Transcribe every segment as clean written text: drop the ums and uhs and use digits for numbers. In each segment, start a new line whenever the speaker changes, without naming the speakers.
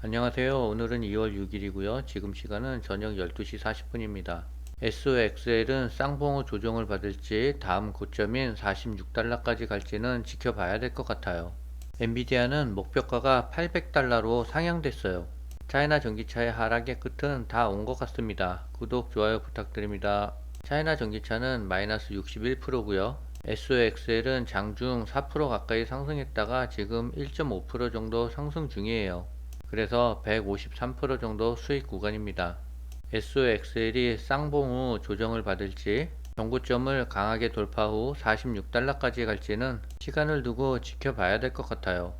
안녕하세요. 오늘은 2월 6일이고요. 지금 시간은 저녁 12시 40분입니다. SOXL은 쌍봉호 조정을 받을지 다음 고점인 46달러까지 갈지는 지켜봐야 될 것 같아요. 엔비디아는 목표가가 800달러로 상향됐어요. 차이나 전기차의 하락의 끝은 다 온 것 같습니다. 구독, 좋아요 부탁드립니다. 차이나 전기차는 마이너스 61%고요. SOXL은 장중 4% 가까이 상승했다가 지금 1.5% 정도 상승 중이에요. 그래서 153% 정도 수익 구간입니다. SOXL이 쌍봉 후 조정을 받을지 정고점을 강하게 돌파 후 46달러까지 갈지는 시간을 두고 지켜봐야 될 것 같아요.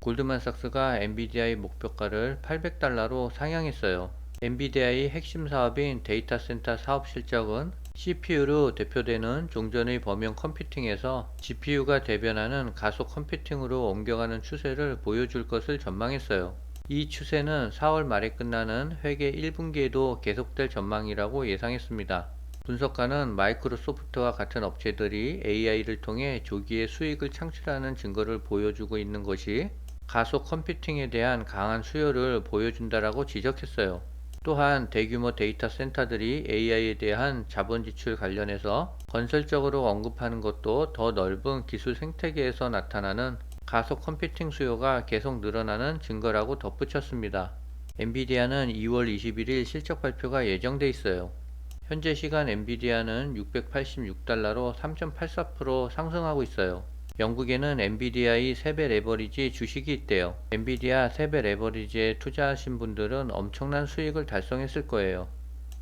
골드만삭스가 엔비디아의 목표가를 800달러로 상향했어요. 엔비디아의 핵심 사업인 데이터 센터 사업 실적은 CPU로 대표되는 종전의 범용 컴퓨팅에서 GPU가 대변하는 가속 컴퓨팅으로 옮겨가는 추세를 보여줄 것을 전망했어요. 이 추세는 4월 말에 끝나는 회계 1분기에도 계속될 전망이라고 예상했습니다. 분석가는 마이크로소프트와 같은 업체들이 AI를 통해 조기에 수익을 창출하는 증거를 보여주고 있는 것이 가속 컴퓨팅에 대한 강한 수요를 보여준다라고 지적했어요. 또한 대규모 데이터 센터들이 AI에 대한 자본 지출 관련해서 건설적으로 언급하는 것도 더 넓은 기술 생태계에서 나타나는 가속 컴퓨팅 수요가 계속 늘어나는 증거라고 덧붙였습니다. 엔비디아는 2월 21일 실적 발표가 예정돼 있어요. 현재 시간 엔비디아는 686달러로 3.84% 상승하고 있어요. 영국에는 엔비디아의 3배 레버리지 주식이 있대요. 엔비디아 3배 레버리지에 투자하신 분들은 엄청난 수익을 달성했을 거예요.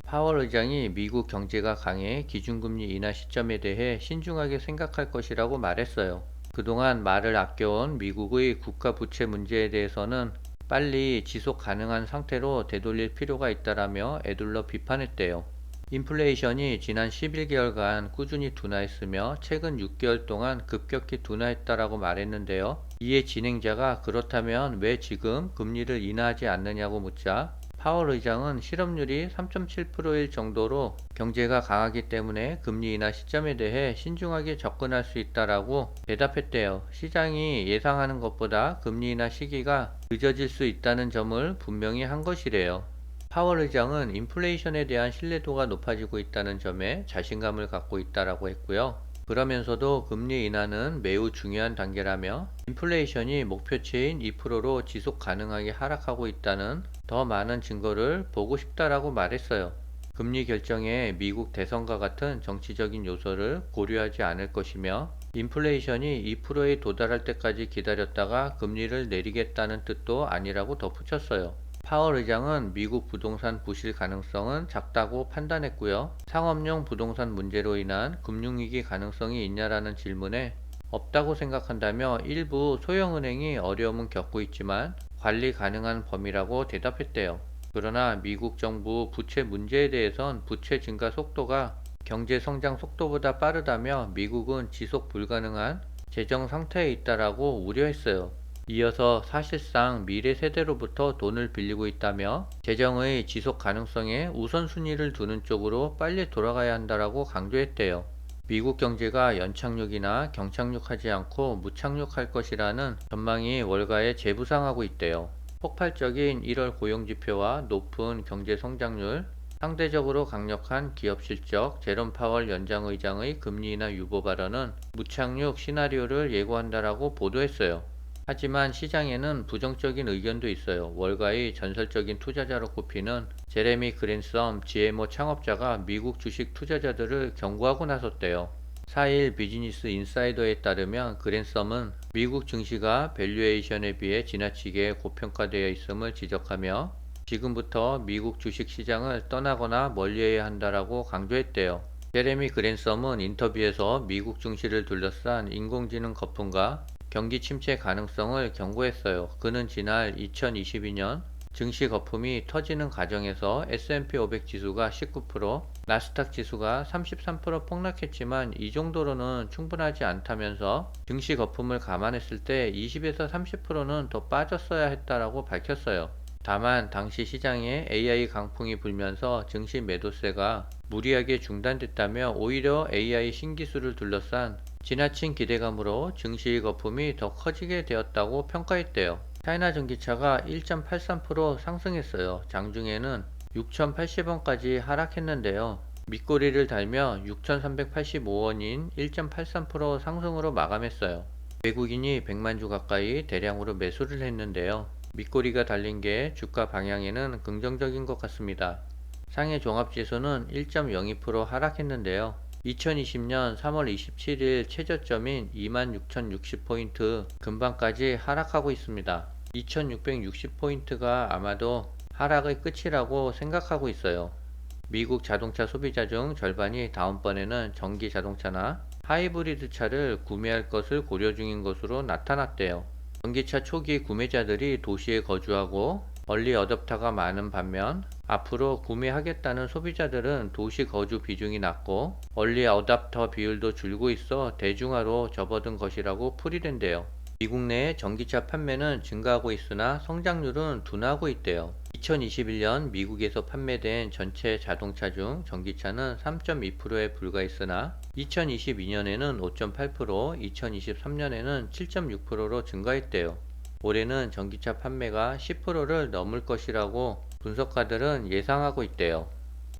파월 의장이 미국 경제가 강해 기준금리 인하 시점에 대해 신중하게 생각할 것이라고 말했어요. 그동안 말을 아껴온 미국의 국가 부채 문제에 대해서는 빨리 지속 가능한 상태로 되돌릴 필요가 있다라며 에둘러 비판했대요. 인플레이션이 지난 11개월간 꾸준히 둔화했으며 최근 6개월 동안 급격히 둔화했다라고 말했는데요. 이에 진행자가 그렇다면 왜 지금 금리를 인하하지 않느냐고 묻자 파월 의장은 실업률이 3.7%일 정도로 경제가 강하기 때문에 금리 인하 시점에 대해 신중하게 접근할 수 있다라고 대답했대요. 시장이 예상하는 것보다 금리 인하 시기가 늦어질 수 있다는 점을 분명히 한 것이래요. 파월 의장은 인플레이션에 대한 신뢰도가 높아지고 있다는 점에 자신감을 갖고 있다라고 했고요. 그러면서도 금리 인하는 매우 중요한 단계라며 인플레이션이 목표치인 2%로 지속 가능하게 하락하고 있다는 더 많은 증거를 보고 싶다라고 말했어요. 금리 결정에 미국 대선과 같은 정치적인 요소를 고려하지 않을 것이며 인플레이션이 2%에 도달할 때까지 기다렸다가 금리를 내리겠다는 뜻도 아니라고 덧붙였어요. 파월 의장은 미국 부동산 부실 가능성은 작다고 판단했고요. 상업용 부동산 문제로 인한 금융위기 가능성이 있냐라는 질문에 없다고 생각한다며 일부 소형은행이 어려움은 겪고 있지만 관리 가능한 범위라고 대답했대요. 그러나 미국 정부 부채 문제에 대해선 부채 증가 속도가 경제 성장 속도보다 빠르다며 미국은 지속 불가능한 재정 상태에 있다라고 우려했어요. 이어서 사실상 미래 세대로부터 돈을 빌리고 있다며 재정의 지속 가능성에 우선순위를 두는 쪽으로 빨리 돌아가야 한다라고 강조했대요. 미국 경제가 연착륙이나 경착륙하지 않고 무착륙할 것이라는 전망이 월가에 재부상하고 있대요. 폭발적인 1월 고용지표와 높은 경제 성장률, 상대적으로 강력한 기업 실적, 제롬 파월 연장의장의 금리 인하 유보 발언은 무착륙 시나리오를 예고한다라고 보도했어요. 하지만 시장에는 부정적인 의견도 있어요. 월가의 전설적인 투자자로 꼽히는 제레미 그랜섬 GMO 창업자가 미국 주식 투자자들을 경고하고 나섰대요. 4일 비즈니스 인사이더에 따르면 그랜섬은 미국 증시가 밸류에이션에 비해 지나치게 고평가되어 있음을 지적하며 지금부터 미국 주식 시장을 떠나거나 멀리해야 한다라고 강조했대요. 제레미 그랜섬은 인터뷰에서 미국 증시를 둘러싼 인공지능 거품과 경기 침체 가능성을 경고했어요. 그는 지난 2022년 증시 거품이 터지는 과정에서 S&P 500 지수가 19%, 나스닥 지수가 33% 폭락했지만 이 정도로는 충분하지 않다면서 증시 거품을 감안했을 때 20에서 30%는 더 빠졌어야 했다라고 밝혔어요. 다만 당시 시장에 AI 강풍이 불면서 증시 매도세가 무리하게 중단됐다며 오히려 AI 신기술을 둘러싼 지나친 기대감으로 증시의 거품이 더 커지게 되었다고 평가했대요. 차이나 전기차가 1.83% 상승했어요. 장중에는 6,080원까지 하락했는데요. 밑꼬리를 달며 6,385원인 1.83% 상승으로 마감했어요. 외국인이 100만 주 가까이 대량으로 매수를 했는데요. 밑꼬리가 달린 게 주가 방향에는 긍정적인 것 같습니다. 상해 종합지수는 1.02% 하락했는데요. 2020년 3월 27일 최저점인 26,060포인트 근방까지 하락하고 있습니다. 2660포인트가 아마도 하락의 끝이라고 생각하고 있어요. 미국 자동차 소비자 중 절반이 다음번에는 전기 자동차나 하이브리드 차를 구매할 것을 고려 중인 것으로 나타났대요. 전기차 초기 구매자들이 도시에 거주하고 얼리 어댑터가 많은 반면 앞으로 구매하겠다는 소비자들은 도시 거주 비중이 낮고 얼리 어댑터 비율도 줄고 있어 대중화로 접어든 것이라고 풀이된대요. 미국 내 전기차 판매는 증가하고 있으나 성장률은 둔화하고 있대요. 2021년 미국에서 판매된 전체 자동차 중 전기차는 3.2%에 불과했으나 2022년에는 5.8%, 2023년에는 7.6%로 증가했대요. 올해는 전기차 판매가 10%를 넘을 것이라고 분석가들은 예상하고 있대요.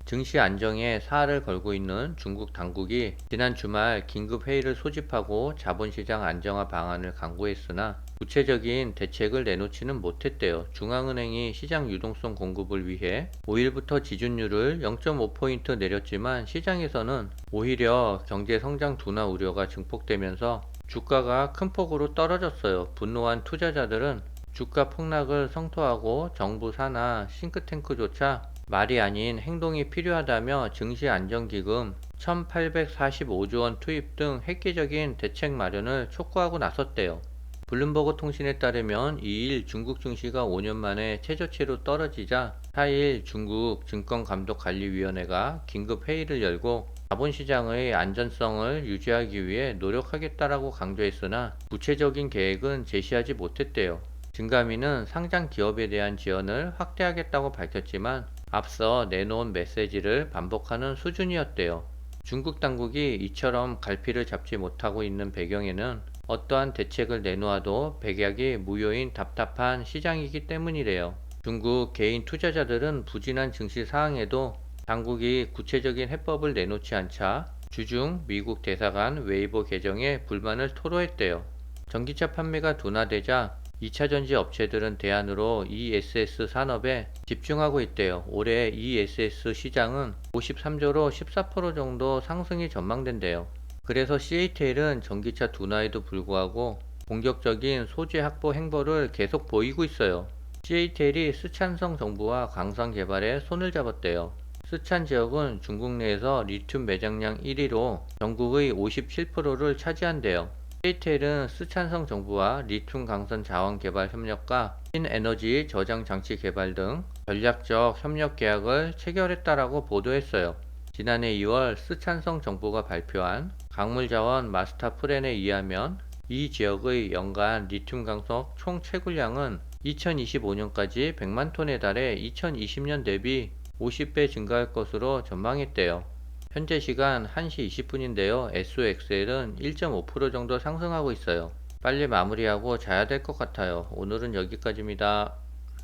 증시 안정에 사활을 걸고 있는 중국 당국이 지난 주말 긴급 회의를 소집하고 자본시장 안정화 방안을 강구했으나 구체적인 대책을 내놓지는 못했대요. 중앙은행이 시장 유동성 공급을 위해 5일부터 지준율을 0.5포인트 내렸지만 시장에서는 오히려 경제 성장 둔화 우려가 증폭되면서 주가가 큰 폭으로 떨어졌어요. 분노한 투자자들은 주가 폭락을 성토하고 정부 산하 싱크탱크조차 말이 아닌 행동이 필요하다며 증시안정기금 1845조 원 투입 등 획기적인 대책 마련을 촉구하고 나섰대요. 블룸버그 통신에 따르면 2일 중국 증시가 5년 만에 최저치로 떨어지자 4일 중국 증권감독관리위원회가 긴급 회의를 열고 자본시장의 안전성을 유지하기 위해 노력하겠다라고 강조했으나 구체적인 계획은 제시하지 못했대요. 증감인은 상장 기업에 대한 지원을 확대하겠다고 밝혔지만 앞서 내놓은 메시지를 반복하는 수준이었대요. 중국 당국이 이처럼 갈피를 잡지 못하고 있는 배경에는 어떠한 대책을 내놓아도 백약이 무효인 답답한 시장이기 때문이래요. 중국 개인 투자자들은 부진한 증시 상황에도 당국이 구체적인 해법을 내놓지 않자 주중 미국 대사관 웨이보 계정에 불만을 토로했대요. 전기차 판매가 둔화되자 2차전지 업체들은 대안으로 ESS 산업에 집중하고 있대요. 올해 ESS 시장은 53조로 14% 정도 상승이 전망된대요. 그래서 CATL은 전기차 둔화에도 불구하고 공격적인 소재 확보 행보를 계속 보이고 있어요. CATL이 스촨성 정부와 강산 개발에 손을 잡았대요. 스촨 지역은 중국 내에서 리튬 매장량 1위로 전국의 57%를 차지한대요. CATL은 스촨성 정부와 리튬 강선 자원 개발 협력과 신에너지 저장 장치 개발 등 전략적 협력 계약을 체결했다라고 보도했어요. 지난해 2월 스촨성 정부가 발표한 광물자원 마스터 플랜에 의하면 이 지역의 연간 리튬 강석 총 채굴량은 2025년까지 100만 톤에 달해 2020년 대비 50배 증가할 것으로 전망했대요. 현재 시간 1시 20분인데요. SOXL은 1.5% 정도 상승하고 있어요. 빨리 마무리하고 자야 될 것 같아요. 오늘은 여기까지입니다.